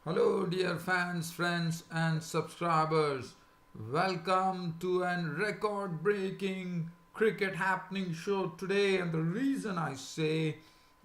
Hello, dear fans, friends, and subscribers. Welcome to an record breaking cricket happening show today. And the reason I say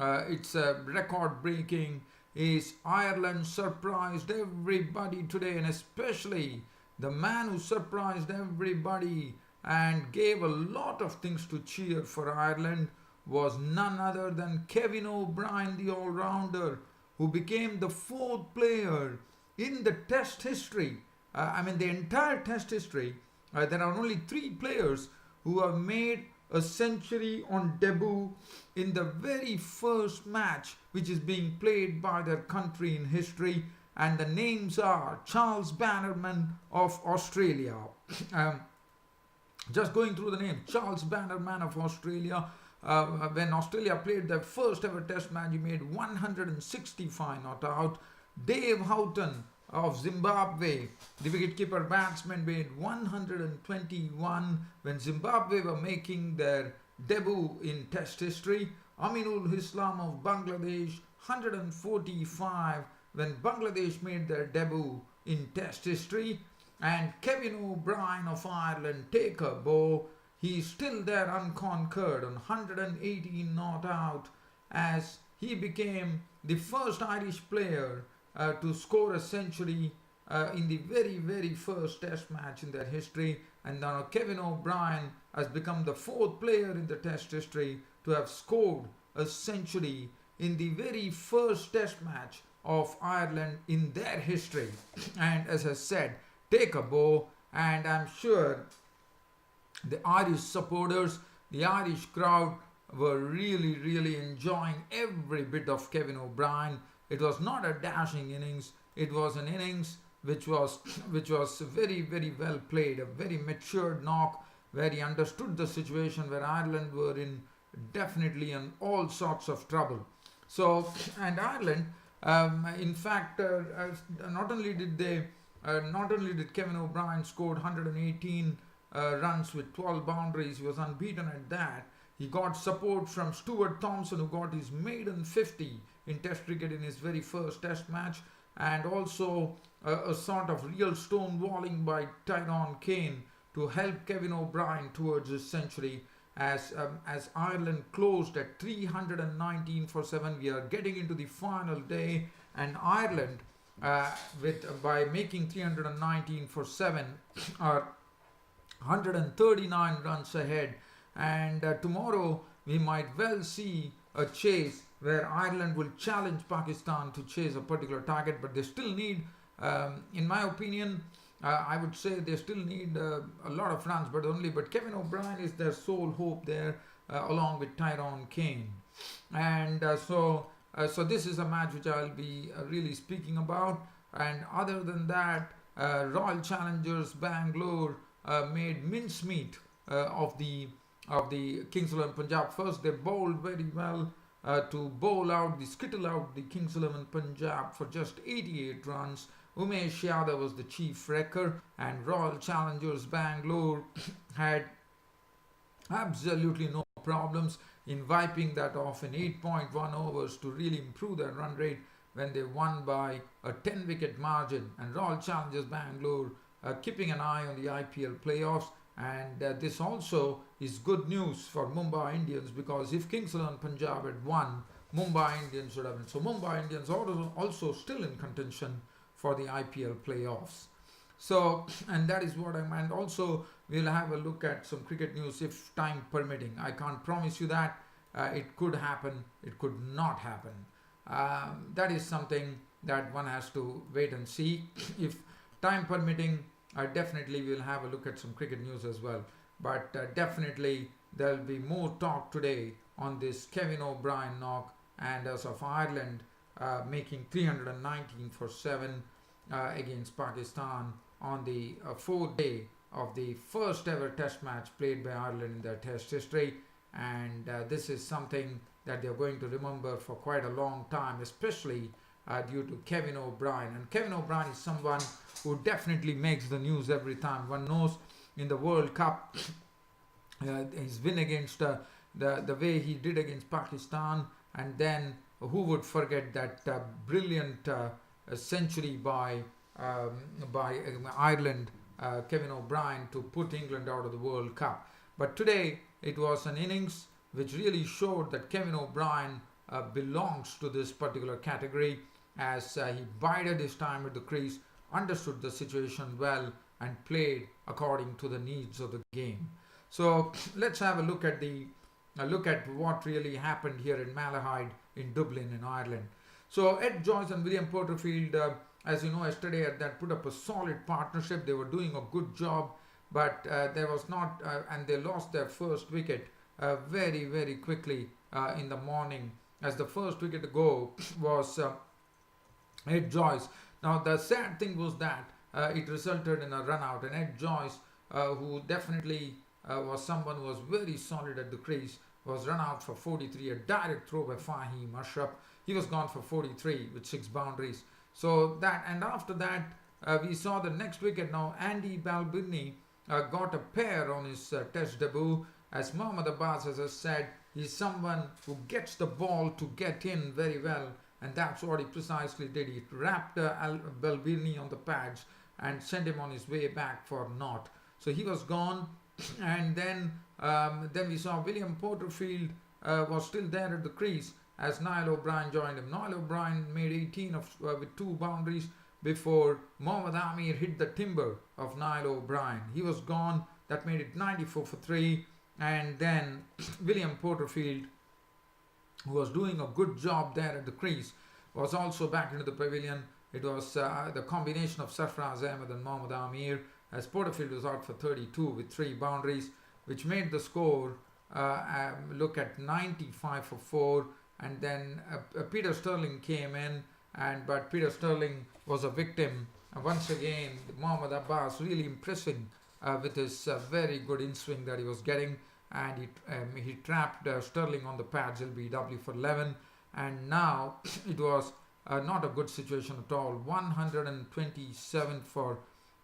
it's a record breaking is Ireland surprised everybody today, and especially the man who surprised everybody and gave a lot of things to cheer for Ireland was none other than Kevin O Brien, the all rounder, who became the fourth player in the Test history. The entire Test history. There are only three players who have made a century on debut in the very first match which is being played by their country in history, and the names are Charles Bannerman of Australia. um, just going through the name, Charles Bannerman of Australia. When Australia played their first ever Test match, he made 165 not out. Dave Houghton of Zimbabwe, the wicketkeeper batsman, made 121 when Zimbabwe were making their debut in Test history. Aminul Islam of Bangladesh, 145 when Bangladesh made their debut in Test history. And Kevin O Brien of Ireland, take a bow. He's still there unconquered on 118 not out, as he became the first Irish player to score a century in the very first Test match in their history. And now Kevin O Brien has become the fourth player in the Test history to have scored a century in the very first Test match of Ireland in their history. And as I said, take a bow, and I'm sure the Irish supporters, the Irish crowd were really enjoying every bit of Kevin O Brien. It was not a dashing innings, it was an innings which was very well played, a very matured knock where he understood the situation where Ireland were in definitely in all sorts of trouble. So, and Ireland, in fact, not only did Kevin O Brien scored 118 runs with 12 boundaries, he was unbeaten at that. He got support from Stuart Thompson, who got his maiden 50 in Test cricket in his very first Test match, and also a sort of real stonewalling by Tyrone Kane to help Kevin O Brien towards his century. As Ireland closed at 319 for 7, we are getting into the final day, and Ireland, by making 319 for 7, are 139 runs ahead. And tomorrow we might well see a chase where Ireland will challenge Pakistan to chase a particular target, but they still need, in my opinion, I would say they still need a lot of runs, but Kevin O Brien is their sole hope there, along with Tyrone Kane. And so this is a match which I'll be really speaking about. And other than that, Royal Challengers Bangalore made mincemeat of the Kings 11 Punjab. First, they bowled very well to skittle out the Kings 11 Punjab for just 88 runs. Umesh Yadav was the chief wrecker, and Royal Challengers Bangalore had absolutely no problems in wiping that off in 8.1 overs to really improve their run rate when they won by a 10 wicket margin. And Royal Challengers Bangalore keeping an eye on the IPL playoffs. And this also is good news for Mumbai Indians, because if Kings 11 Punjab had won, Mumbai Indians would have been. So Mumbai Indians also still in contention for the IPL playoffs. So, and that is what I meant. Also, we'll have a look at some cricket news if time permitting. I can't promise you that. It could happen, it could not happen. That is something that one has to wait and see. If time permitting, definitely we'll have a look at some cricket news as well. But definitely there'll be more talk today on this Kevin O Brien knock, and as of Ireland making 319 for 7 against Pakistan on the fourth day of the first ever Test match played by Ireland in their Test history. And this is something that they're going to remember for quite a long time, especially due to Kevin O Brien. And Kevin O Brien is someone who definitely makes the news every time. One knows in the World Cup, his win against the way he did against Pakistan, and then who would forget that brilliant a century by Ireland, Kevin O Brien, to put England out of the World Cup. But today it was an innings which really showed that Kevin O Brien belongs to this particular category, as he bided his time at the crease, understood the situation well, and played according to the needs of the game. So let's have a look at what really happened here in Malahide in Dublin in Ireland. So Ed Joyce and William Porterfield, as you know, yesterday that put up a solid partnership. They were doing a good job, but there was not, and they lost their first wicket very, very quickly in the morning, as the first wicket to go was Ed Joyce. Now the sad thing was that it resulted in a run out, and Ed Joyce, who definitely was someone who was very solid at the crease, was run out for 43, a direct throw by Fahim Ashraf. He was gone for 43 with 6 boundaries. So that, and after that, we saw the next wicket. Now Andy Balbirnie got a pair on his test debut. As Mohammad Abbas, as I said, he's someone who gets the ball to get in very well, and that's what he precisely did. He wrapped Balbirnie on the pads and sent him on his way back for naught. So he was gone, and then we saw William Porterfield was still there at the crease as Niall O'Brien joined him. Niall O'Brien made 18 with 2 boundaries before Mohammad Amir hit the timber of Niall O'Brien. He was gone. That made it 94 for 3. And then William Porterfield, who was doing a good job there at the crease, was also back into the pavilion. It was the combination of Sarfraz Ahmed and Mohammad Amir, as Porterfield was out for 32 with 3 boundaries, which made the score look at 95 for 4. And then Peter Sterling came in, but Peter Sterling was a victim. Once again, Mohammad Abbas really impressing with his very good in-swing that he was getting, and he trapped Sterling on the pads, LBW for 11. And now it was not a good situation at all. 127 for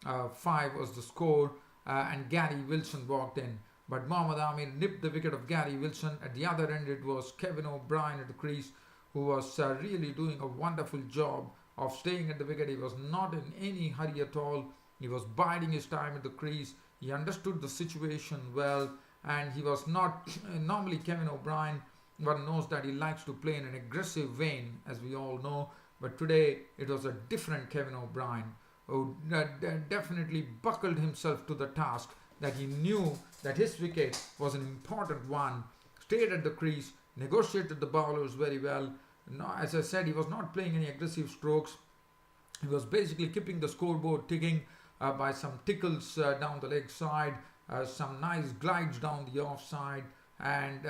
5 was the score, and Gary Wilson walked in. But Mohammad Amir nipped the wicket of Gary Wilson. At the other end, it was Kevin O Brien at the crease, who was really doing a wonderful job of staying at the wicket. He was not in any hurry at all. He was biding his time at the crease. He understood the situation well, and he was not normally Kevin O Brien. One knows that he likes to play in an aggressive vein, as we all know. But today, it was a different Kevin O Brien, who definitely buckled himself to the task, that he knew that his wicket was an important one, stayed at the crease, negotiated the bowlers very well. Now, as I said, he was not playing any aggressive strokes. He was basically keeping the scoreboard ticking by some tickles down the leg side, some nice glides down the off side, and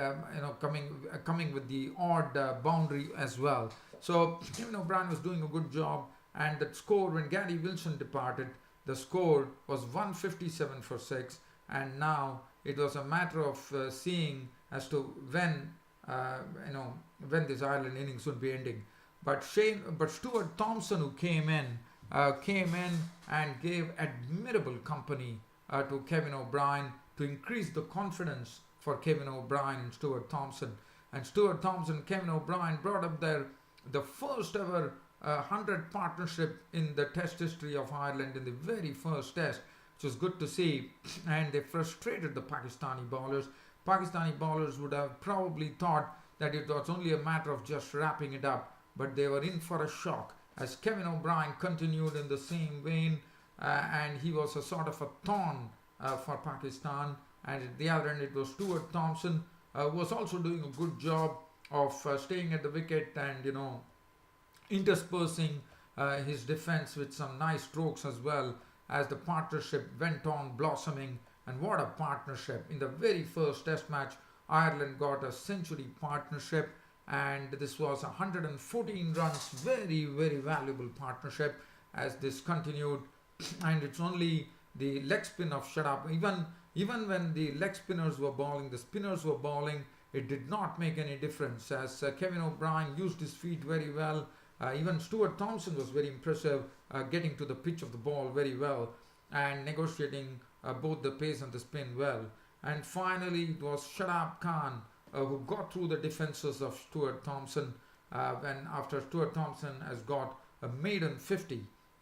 coming with the odd boundary as well. So Kevin O Brien was doing a good job, and the score, when Gary Wilson departed, the score was 157 for 6, and now it was a matter of seeing as to when this Ireland innings would be ending. But Stuart Thompson, who came in and gave admirable company to Kevin O Brien to increase the confidence for Kevin O Brien and Stuart Thompson. And Stuart Thompson, Kevin O Brien brought up the first ever 100 partnership in the test history of Ireland, in the very first test, which was good to see. And they frustrated the Pakistani bowlers. Pakistani bowlers would have probably thought that it was only a matter of just wrapping it up, but they were in for a shock, as Kevin O Brien continued in the same vein, and he was a sort of a thorn for Pakistan. And at the other end, it was Stuart Thompson, who was also doing a good job of staying at the wicket and interspersing his defense with some nice strokes as well, as the partnership went on blossoming. And what a partnership! In the very first test match, Ireland got a century partnership, and this was 114 runs, very, very valuable partnership as this continued. And it's only the leg spin of shut up. Even when the leg spinners were bowling, the spinners were bowling, it did not make any difference, as Kevin O Brien used his feet very well. Even Stuart Thompson was very impressive, getting to the pitch of the ball very well and negotiating both the pace and the spin well. And finally, it was Shadab Khan who got through the defenses of Stuart Thompson, when after Stuart Thompson has got a maiden 50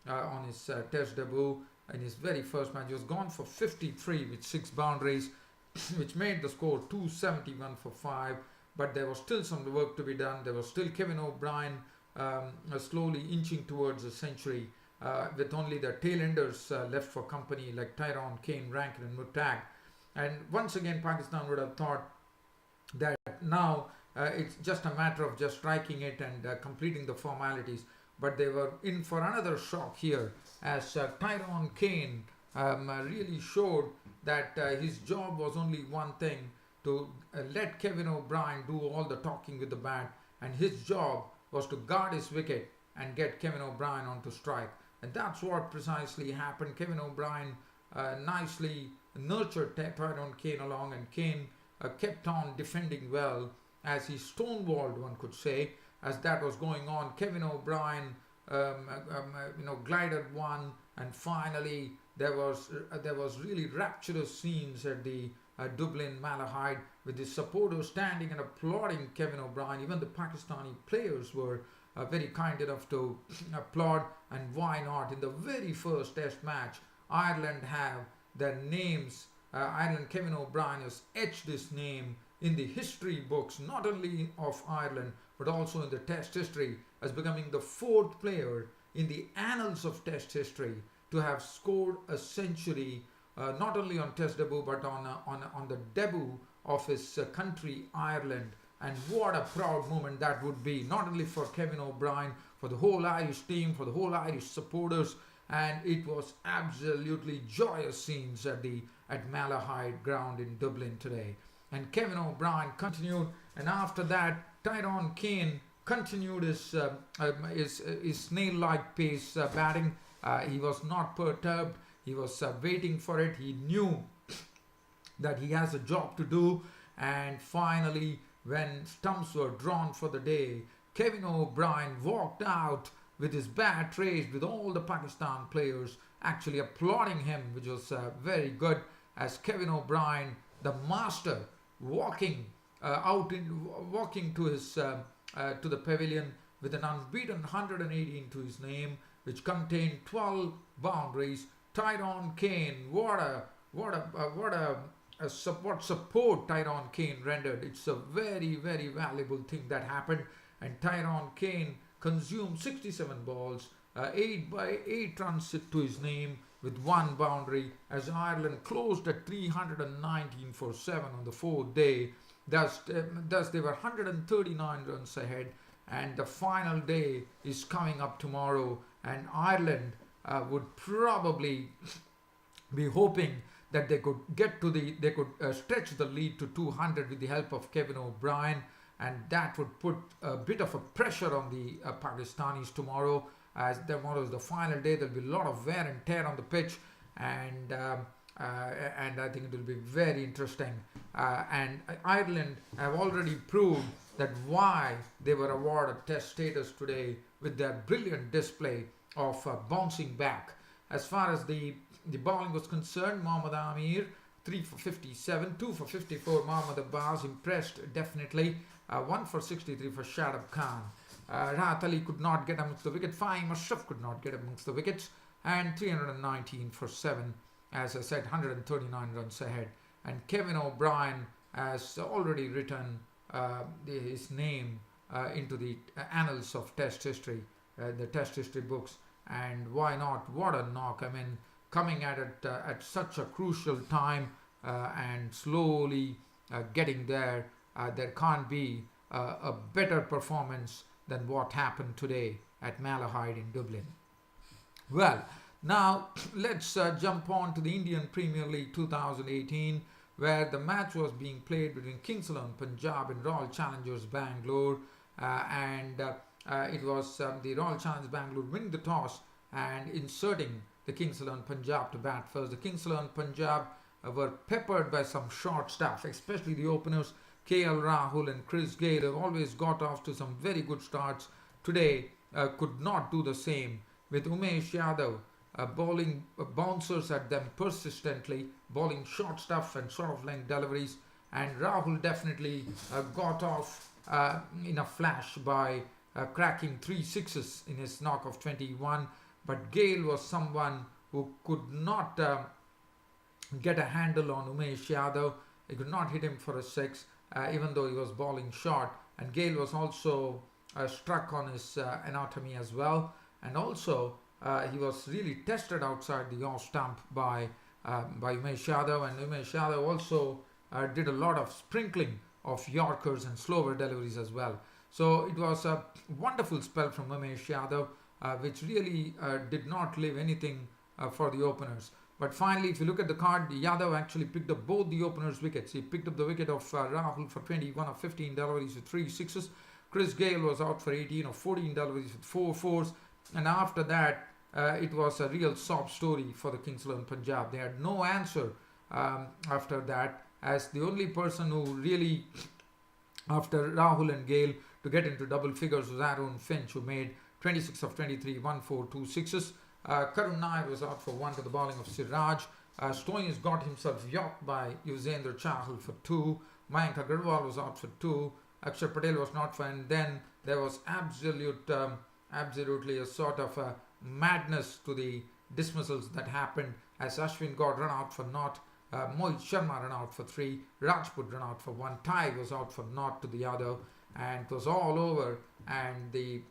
on his test debut in his very first match. He was gone for 53 with 6 boundaries, which made the score 271 for 5. But there was still some work to be done. There was still Kevin O Brien slowly inching towards a century, with only the tail-enders left for company like Tyrone, Kane, Rankin and Mutag. And once again, Pakistan would have thought that now it's just a matter of just striking it and completing the formalities. But they were in for another shock here, as Tyrone Kane really showed that his job was only one thing, to let Kevin O Brien do all the talking with the bat, and his job was to guard his wicket and get Kevin O Brien onto strike. And that's what precisely happened. Kevin O Brien nicely nurtured Tyrone Kane along, and Kane kept on defending well, as he stonewalled, one could say, as that was going on. Kevin O Brien glided one, and finally there was really rapturous scenes at the Dublin Malahide, with the supporters standing and applauding Kevin O Brien. Even the Pakistani players were very kind enough to applaud, and why not? In the very first test match, Ireland have their names. Ireland, Kevin O Brien has etched his name in the history books, not only of Ireland, but also in the test history, as becoming the 4th player in the annals of test history to have scored a century, not only on test debut, but on the debut of his country, Ireland. And what a proud moment that would be, not only for Kevin O Brien, for the whole Irish team, for the whole Irish supporters. And it was absolutely joyous scenes at Malahide ground in Dublin today. And Kevin O Brien continued, and after that Tyrone Kane continued his snail-like pace batting. He was not perturbed. He was waiting for it. He knew that he has a job to do. And finally, when stumps were drawn for the day, Kevin O Brien walked out with his bat raised, with all the Pakistan players actually applauding him, which was very good, as Kevin O Brien, the master, walking to his to the pavilion with an unbeaten 118 to his name, which contained 12 boundaries. Tyrone Kane, what support Tyrone Kane rendered. It's a very, very valuable thing that happened. And Tyrone Kane consumed 67 balls, 8 runs to his name with 1 boundary, as Ireland closed at 319 for 7 on the 4th day. Thus they were 139 runs ahead, and the final day is coming up tomorrow, and Ireland would probably be hoping that they could stretch the lead to 200 with the help of Kevin O Brien, and that would put a bit of a pressure on the Pakistanis tomorrow, as tomorrow is the final day. There'll be a lot of wear and tear on the pitch, and I think it will be very interesting. And Ireland have already proved that why they were awarded test status today, with their brilliant display of bouncing back. As far as the bowling was concerned, Mohammad Amir 3 for 57, 2 for 54. Mohammad Abbas impressed definitely. 1 for 63 for Shadab Khan. Rahat Ali could not get amongst the wicket. Fahim Ashraf could not get amongst the wickets, and 319 for 7. As I said, 139 runs ahead. And Kevin O Brien has already written his name into the annals of test history, the test history books. And why not? What a knock. I mean, coming at it at such a crucial time and slowly getting there, there can't be a better performance than what happened today at Malahide in Dublin. Well, now let's jump on to the Indian Premier League 2018, where the match was being played between Kings XI Punjab and Royal Challengers Bangalore, and it was the Royal Challengers Bangalore winning the toss and inserting the Kings XI Punjab to bat first. The Kings XI Punjab were peppered by some short stuff, especially the openers KL Rahul and Chris Gayle have always got off to some very good starts. Today could not do the same, with Umesh Yadav bowling bouncers at them persistently, bowling short stuff and short of length deliveries, and Rahul definitely got off in a flash by cracking 3 sixes in his knock of 21. But Gale was someone who could not get a handle on Umesh Yadav. He could not hit him for a six, even though he was bowling short. And Gale was also struck on his anatomy as well. And also, he was really tested outside the off stump by Umesh Yadav. And Umesh Yadav also did a lot of sprinkling of Yorkers and slower deliveries as well. So it was a wonderful spell from Umesh Yadav, which really did not leave anything for the openers. But finally, if you look at the card, Yadav actually picked up both the openers' wickets. He picked up the wicket of Rahul for 21 of 15 deliveries with 3 sixes. Chris Gale was out for 18 of 14 deliveries with 4 fours. And after that, it was a real sob story for the Kings 11 Punjab. They had no answer after that, as the only person who really, after Rahul and Gale, to get into double figures was Aaron Finch, who made 26 of 23, 1 4, 2 sixes. Karun Nair was out for 1 to the bowling of Siraj. Stoinis got himself yocked by Yuzvendra Chahal for 2. Mayank Agarwal was out for 2. Akshar Patel was not for, and then there was absolutely a sort of a madness to the dismissals that happened as Ashwin got run out for naught. Mohit Sharma ran out for 3. Rajput ran out for 1. Tai was out for naught to the other, and it was all over. And the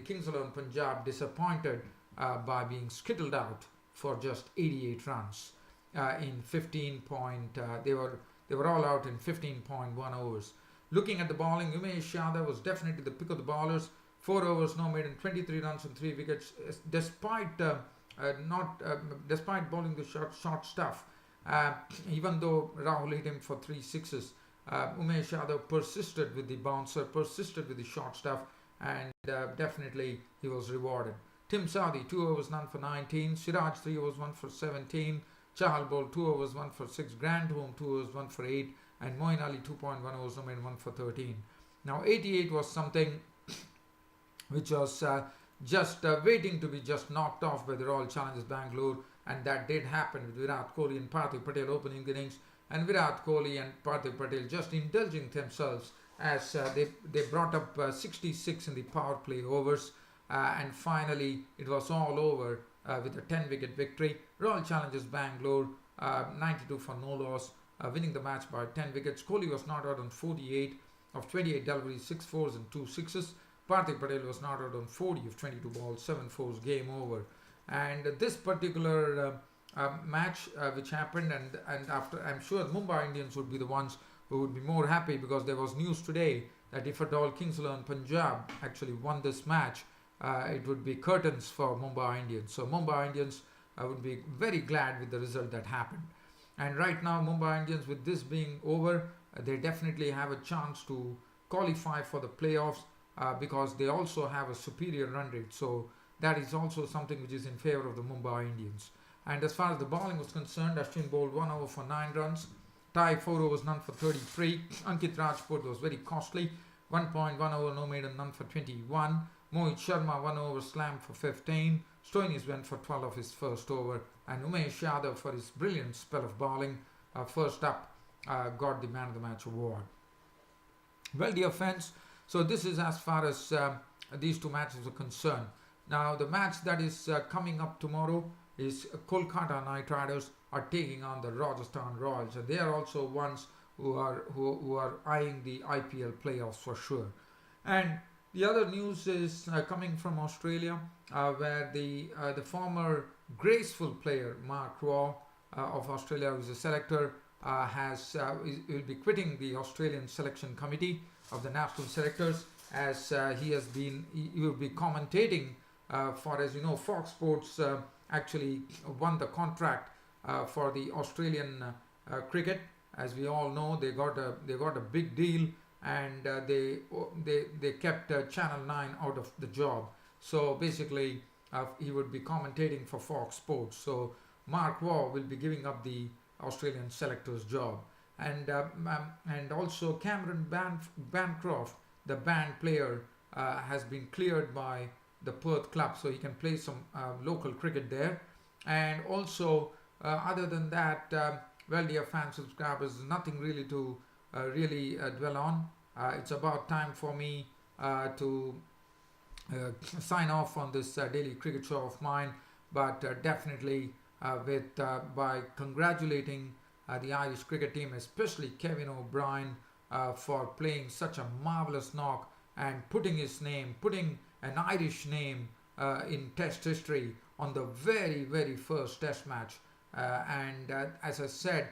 Kings 11 Punjab disappointed by being skittled out for just 88 runs in 15 point. They were all out in 15.1 overs. Looking at the bowling, Umesh Yadav was definitely the pick of the bowlers. 4 overs, no maiden, 23 runs and 3 wickets, despite despite bowling the short stuff. Even though Rahul hit him for 3 sixes, Umesh Yadav persisted with the bouncer, persisted with the short stuff, and definitely he was rewarded. Tim Saudi, 2 overs, none for 19. Siraj, 3 overs, 1 for 17. Chahal bowled 2 overs, 1 for 6. Grandhome, 2 overs, 1 for 8. And Moeen Ali, 2.1 overs, no maiden, 1 for 13. Now, 88 was something which was just waiting to be just knocked off by the Royal Challengers Bangalore, and that did happen with Virat Kohli and Parthiv Patel opening innings, and Virat Kohli and Parthiv Patel just indulging themselves as they brought up 66 in the power play overs, and finally it was all over with a 10-wicket victory. Royal Challengers Bangalore 92 for no loss, winning the match by 10 wickets. Kohli was not out on 48 of 28 deliveries, 6 fours and 2 sixes. Parthiv Patel was not out on 40 of 22 balls, 7 fours, game over. And this particular match which happened, and after, I'm sure Mumbai Indians would be the ones who would be more happy, because there was news today that if at all Kings 11 Punjab actually won this match, it would be curtains for Mumbai Indians. So Mumbai Indians would be very glad with the result that happened. And right now Mumbai Indians, with this being over, they definitely have a chance to qualify for the playoffs, because they also have a superior run rate. So that is also something which is in favor of the Mumbai Indians. And as far as the bowling was concerned, Ashwin bowled 1 over for 9 runs. Tai 4 overs, none for 33. Ankit Rajput was very costly. 1.1 over, no maiden, none for 21. Mohit Sharma 1 over slam for 15. Stoinis went for 12 of his first over. And Umesh Yadav, for his brilliant spell of bowling, first up, got the man of the match award. Well, dear friends, so this is as far as these two matches are concerned. Now, the match that is coming up tomorrow is Kolkata Knight Riders are taking on the Rajasthan Royals, and they are also ones who are eyeing the IPL playoffs for sure. And the other news is coming from Australia, where the former graceful player Mark Waugh of Australia, who is a selector, will be quitting the Australian selection committee of the national selectors, as he will be commentating for, as you know, Fox Sports actually won the contract for the Australian cricket. As we all know, they got a big deal, and they kept Channel 9 out of the job. So basically, he would be commentating for Fox Sports. So Mark Waugh will be giving up the Australian selector's job, and also Cameron Bancroft, the band player, has been cleared by the Perth club, so he can play some local cricket there. And also, other than that, well, dear fans, subscribers, nothing really to dwell on. It's about time for me to sign off on this daily cricket show of mine, but definitely by congratulating the Irish cricket team, especially Kevin O Brien, for playing such a marvelous knock and putting an Irish name in Test history on the very first Test match. And as I said,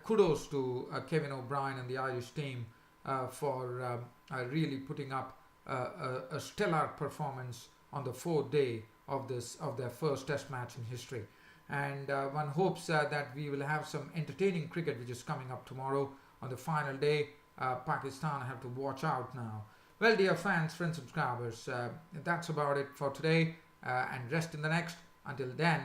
kudos to Kevin O'Brien and the Irish team for really putting up a stellar performance on the fourth day of their first Test match in history. And one hopes that we will have some entertaining cricket, which is coming up tomorrow on the final day. Pakistan have to watch out now. Well, dear fans, friends, subscribers, that's about it for today. And rest in the next. Until then,